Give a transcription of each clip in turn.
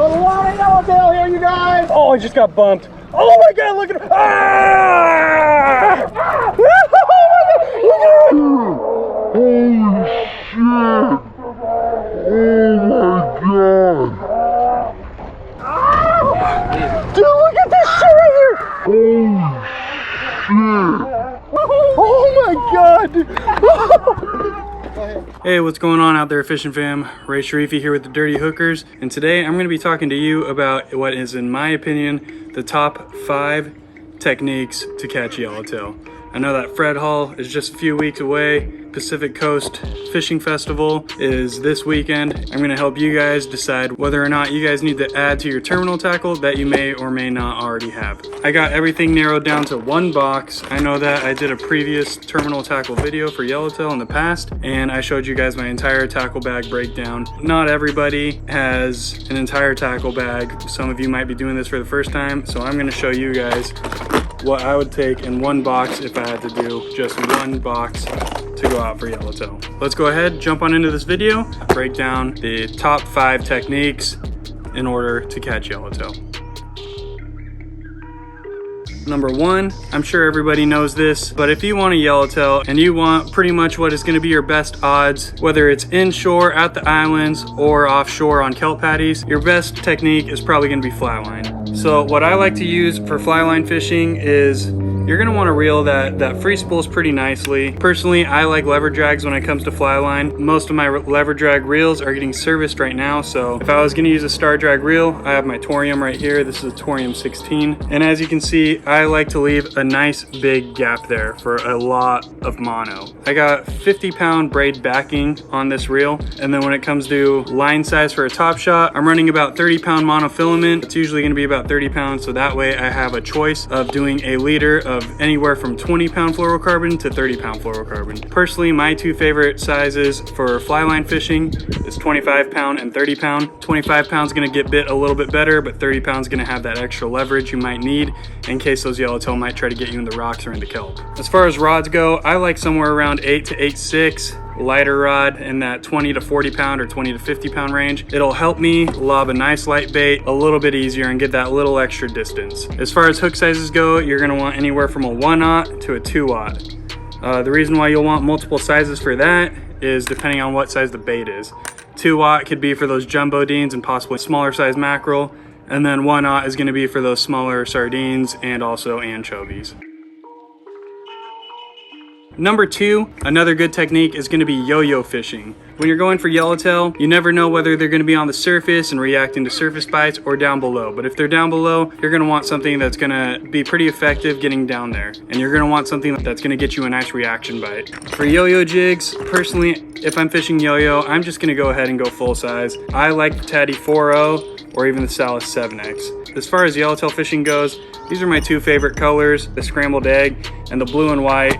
a lot of yellowtail here, you guys. Oh, I just got bumped. Oh my God, look at him. Ah! Holy shit! Oh my God! Dude, look at this shit right here. Holy shit! Oh my God, dude. Hey, what's going on out there, fishing fam? Ray Sharifi here with the Dirty Hookers, and today I'm going to be talking to you about what is, in my opinion, the top 5 techniques to catch yellowtail. I know that Fred Hall is just a few weeks away. Pacific Coast Fishing Festival is this weekend. I'm going to help you guys decide whether or not you guys need to add to your terminal tackle that you may or may not already have. I got everything narrowed down to one box. I know that I did a previous terminal tackle video for yellowtail in the past, and I showed you guys my entire tackle bag breakdown. Not everybody has an entire tackle bag. Some of you might be doing this for the first time, so I'm going to show you guys what I would take in one box if I had to do just one box to go out for yellowtail. Let's go ahead, jump on into this video, break down the top 5 techniques in order to catch yellowtail. Number 1, I'm sure everybody knows this, but if you want a yellowtail and you want pretty much what is going to be your best odds, whether it's inshore at the islands or offshore on kelp patties, your best technique is probably going to be flyline. So what I like to use for flyline fishing is you're going to want to reel that free spools pretty nicely. Personally, I like lever drags when it comes to fly line. Most of my lever drag reels are getting serviced right now, so if I was going to use a star drag reel, I have my Torium right here. This is a Torium 16, and as you can see, I like to leave a nice big gap there for a lot of mono. I got 50-pound braid backing on this reel, and then when it comes to line size for a top shot, I'm running about 30-pound monofilament. It's usually going to be about 30 pounds, so that way I have a choice of doing a leader of anywhere from 20-pound fluorocarbon to 30-pound fluorocarbon. Personally, my 2 favorite sizes for fly line fishing is 25-pound and 30-pound. 25-pound is going to get bit a little bit better, but 30-pound is going to have that extra leverage you might need in case those yellowtail might try to get you in the rocks or in the kelp. As far as rods go, I like somewhere around 8 to 8.6. Lighter rod in that 20 to 40 pound or 20 to 50 pound range. It'll help me lob a nice light bait a little bit easier and get that little extra distance. As far as hook sizes go, you're going to want anywhere from a 1/0 to a 2/0. The reason why you'll want multiple sizes for that is depending on what size the bait is. 2/0 could be for those jumbo deans and possibly smaller size mackerel, and then 1/0 is going to be for those smaller sardines and also anchovies. Number 2, another good technique is going to be yo-yo fishing. When you're going for yellowtail, you never know whether they're going to be on the surface and reacting to surface bites or down below. But if they're down below, you're going to want something that's going to be pretty effective getting down there. And you're going to want something that's going to get you a nice reaction bite. For yo-yo jigs, personally, if I'm fishing yo-yo, I'm just going to go ahead and go full size. I like the Taddy 4.0 or even the Salis 7X. As far as yellowtail fishing goes, these are my 2 favorite colors, the scrambled egg and the blue and white.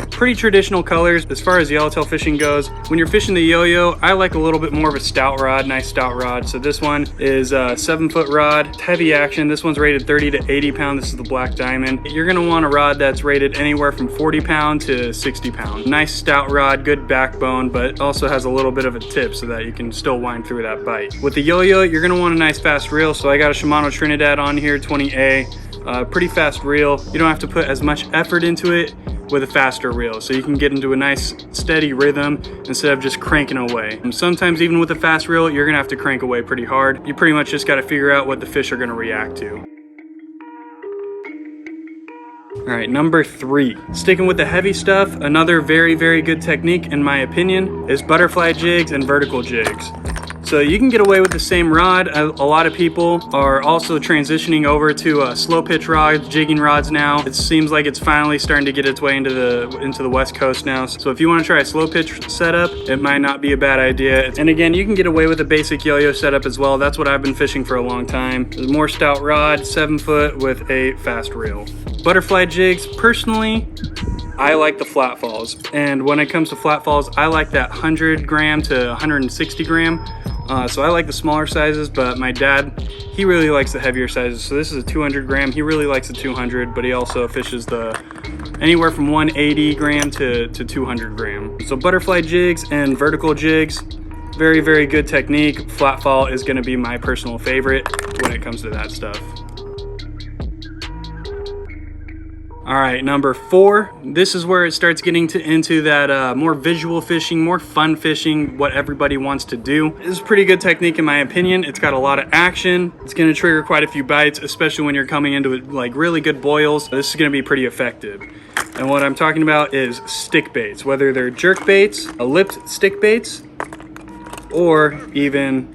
Pretty traditional colors. As far as yellowtail fishing goes, when you're fishing the yo-yo, I like a little bit more of a stout rod, nice stout rod. So this one is a 7-foot rod. It's heavy action. This one's rated 30 to 80 pound. This is the Black Diamond. You're gonna want a rod that's rated anywhere from 40 pound to 60 pound. Nice stout rod, good backbone, but also has a little bit of a tip so that you can still wind through that bite. With the yo-yo, you're gonna want a nice fast reel. So I got a Shimano Trinidad on here, 20A. Pretty fast reel. You don't have to put as much effort into it with a faster reel, so you can get into a nice steady rhythm instead of just cranking away. And sometimes even with a fast reel, you're gonna have to crank away pretty hard. You pretty much just got to figure out what the fish are gonna react to. All right, number 3, sticking with the heavy stuff, another very, very good technique in my opinion is butterfly jigs and vertical jigs. So you can get away with the same rod. A lot of people are also transitioning over to slow pitch rods, jigging rods now. It seems like it's finally starting to get its way into the West Coast now. So if you want to try a slow pitch setup, it might not be a bad idea. And again, you can get away with a basic yo-yo setup as well. That's what I've been fishing for a long time. There's more stout rod, 7-foot with a fast reel. Butterfly jigs, personally, I like the flat falls. And when it comes to flat falls, I like that 100 gram to 160 gram. So I like the smaller sizes, but my dad, he really likes the heavier sizes. So this is a 200 gram. He really likes the 200, but he also fishes the anywhere from 180 gram to 200 gram. So butterfly jigs and vertical jigs, Very, very good technique. Flat fall is going to be my personal favorite when it comes to that stuff. All right, number 4. This is where it starts getting into that more visual fishing, more fun fishing, what everybody wants to do. This is pretty good technique in my opinion. It's got a lot of action. It's gonna trigger quite a few bites, especially when you're coming into it like really good boils. This is gonna be pretty effective. And what I'm talking about is stick baits, whether they're jerk baits, lipped stick baits, or even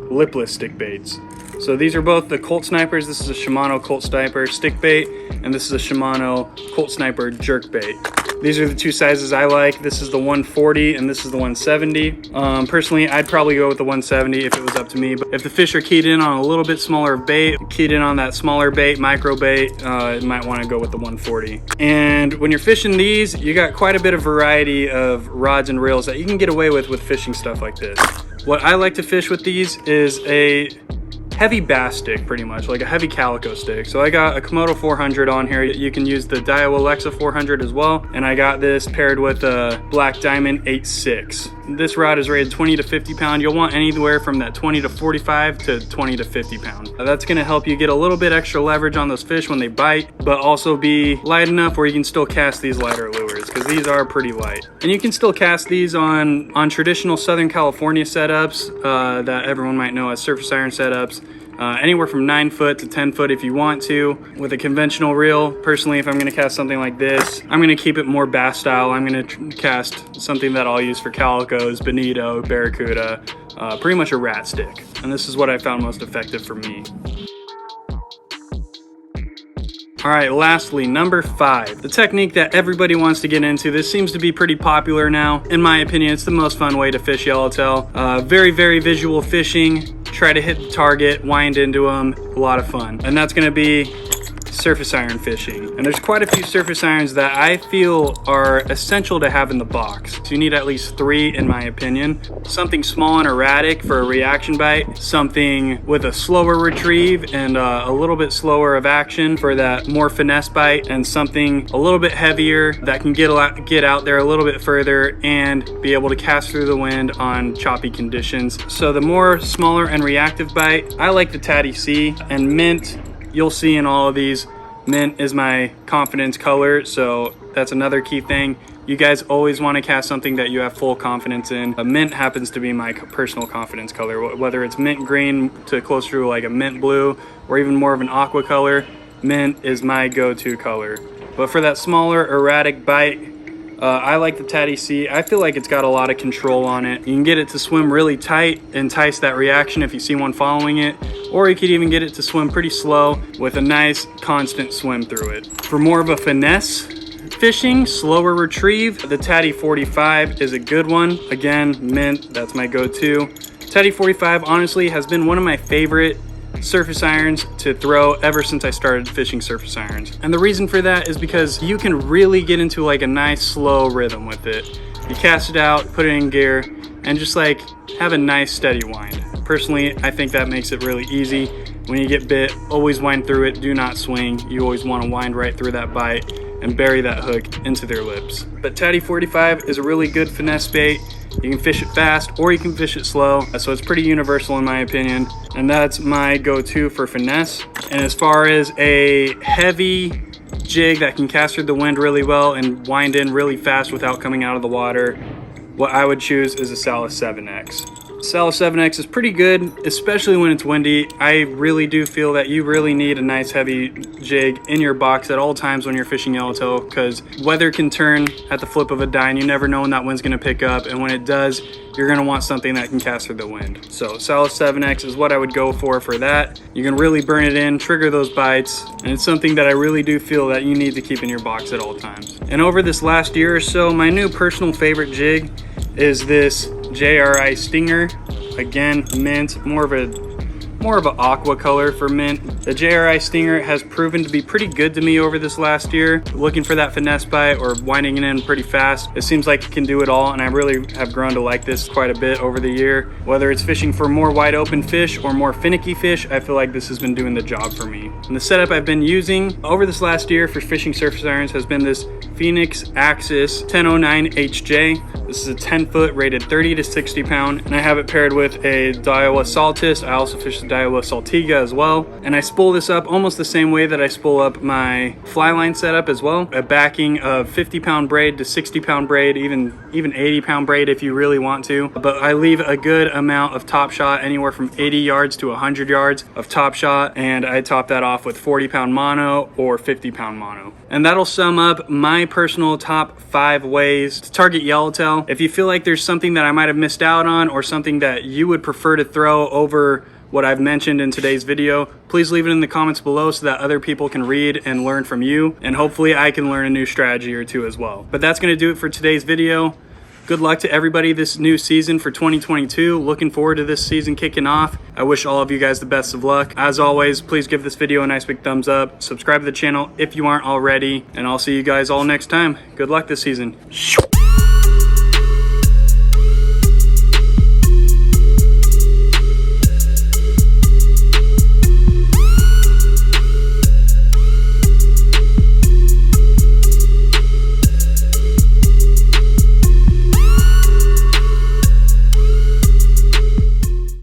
lipless stick baits. So these are both the Colt Snipers. This is a Shimano Colt Sniper stick bait, and this is a Shimano Colt Sniper jerk bait. These are the two sizes I like. This is the 140 and this is the 170. Personally, I'd probably go with the 170 if it was up to me. But if the fish are keyed in on a little bit smaller bait, keyed in on that smaller bait, micro bait, you might want to go with the 140. And when you're fishing these, you got quite a bit of variety of rods and reels that you can get away with fishing stuff like this. What I like to fish with these is a heavy bass stick, pretty much like a heavy calico stick. So I got a Komodo 400 on here. You can use the Daiwa Alexa 400 as well, and I got this paired with a Black Diamond 8.6. This rod is rated 20 to 50 pound. You'll want anywhere from that 20 to 45 to 20 to 50 pound. That's going to help you get a little bit extra leverage on those fish when they bite, but also be light enough where you can still cast these lighter lures, because these are pretty light. And you can still cast these on traditional Southern California setups that everyone might know as surface iron setups. Anywhere from 9 foot to 10 foot if you want to. With a conventional reel, personally, if I'm gonna cast something like this, I'm gonna keep it more bass style. I'm gonna cast something that I'll use for calicos, bonito, barracuda, pretty much a rat stick. And this is what I found most effective for me. All right, lastly, number 5, the technique that everybody wants to get into. This seems to be pretty popular now. In my opinion, it's the most fun way to fish yellowtail. Very, very visual fishing. Try to hit the target, wind into them, a lot of fun. And that's gonna be surface iron fishing. And there's quite a few surface irons that I feel are essential to have in the box. So you need at least 3 in my opinion. Something small and erratic for a reaction bite, something with a slower retrieve and a little bit slower of action for that more finesse bite, and something a little bit heavier that can get out there a little bit further and be able to cast through the wind on choppy conditions. So the more smaller and reactive bite, I like the PSW-C and mint. You'll see in all of these, mint is my confidence color, so that's another key thing. You guys always want to cast something that you have full confidence in. A mint happens to be my personal confidence color, whether it's mint green to closer to like a mint blue or even more of an aqua color. Mint is my go-to color. But for that smaller erratic bite, I like the PSW-C. I feel like it's got a lot of control on it. You can get it to swim really tight, entice that reaction if you see one following it, or you could even get it to swim pretty slow with a nice constant swim through it. For more of a finesse fishing, slower retrieve, the Tatty 45 is a good one. Again, mint, that's my go-to. Tatty 45 honestly has been one of my favorite surface irons to throw ever since I started fishing surface irons. And the reason for that is because you can really get into like a nice slow rhythm with it. You cast it out, put it in gear, and just like have a nice steady wind. Personally, I think that makes it really easy. When you get bit, always wind through it, do not swing. You always want to wind right through that bite and bury that hook into their lips. But Tatty 45 is a really good finesse bait. You can fish it fast or you can fish it slow, so it's pretty universal in my opinion, and that's my go-to for finesse. And as far as a heavy jig that can cast through the wind really well and wind in really fast without coming out of the water, what I would choose is a Salis 7X. Salis 7X is pretty good, especially when it's windy. I really do feel that you really need a nice heavy jig in your box at all times when you're fishing yellowtail, because weather can turn at the flip of a dime. You never know when that wind's gonna pick up, and when it does, you're gonna want something that can cast through the wind. So Salis 7X is what I would go for that. You can really burn it in, trigger those bites, and it's something that I really do feel that you need to keep in your box at all times. And over this last year or so, my new personal favorite jig is this JRI Stinger. Again, mint, more of an aqua color for mint. The JRI Stinger has proven to be pretty good to me over this last year. Looking for that finesse bite or winding it in pretty fast, it seems like it can do it all, and I really have grown to like this quite a bit over the year. Whether it's fishing for more wide open fish or more finicky fish, I feel like this has been doing the job for me. And the setup I've been using over this last year for fishing surface irons has been this Phenix Axis 1009 HJ. This is a 10-foot rated 30 to 60 pound, and I have it paired with a Daiwa Saltis. I also fish the Daiwa Saltiga as well. And I spool this up almost the same way that I spool up my fly line setup as well. A backing of 50-pound braid to 60-pound braid, even 80-pound braid if you really want to. But I leave a good amount of top shot, anywhere from 80 yards to 100 yards of top shot, and I top that off with 40-pound mono or 50-pound mono. And that'll sum up my personal top 5 ways to target yellowtail. If you feel like there's something that I might have missed out on, or something that you would prefer to throw over what I've mentioned in today's video, please leave it in the comments below so that other people can read and learn from you, and hopefully I can learn a new strategy or two as well. But that's going to do it for today's video. Good luck to everybody this new season for 2022. Looking forward to this season kicking off. I wish all of you guys the best of luck. As always, please give this video a nice big thumbs up. Subscribe to the channel if you aren't already, and I'll see you guys all next time. Good luck this season.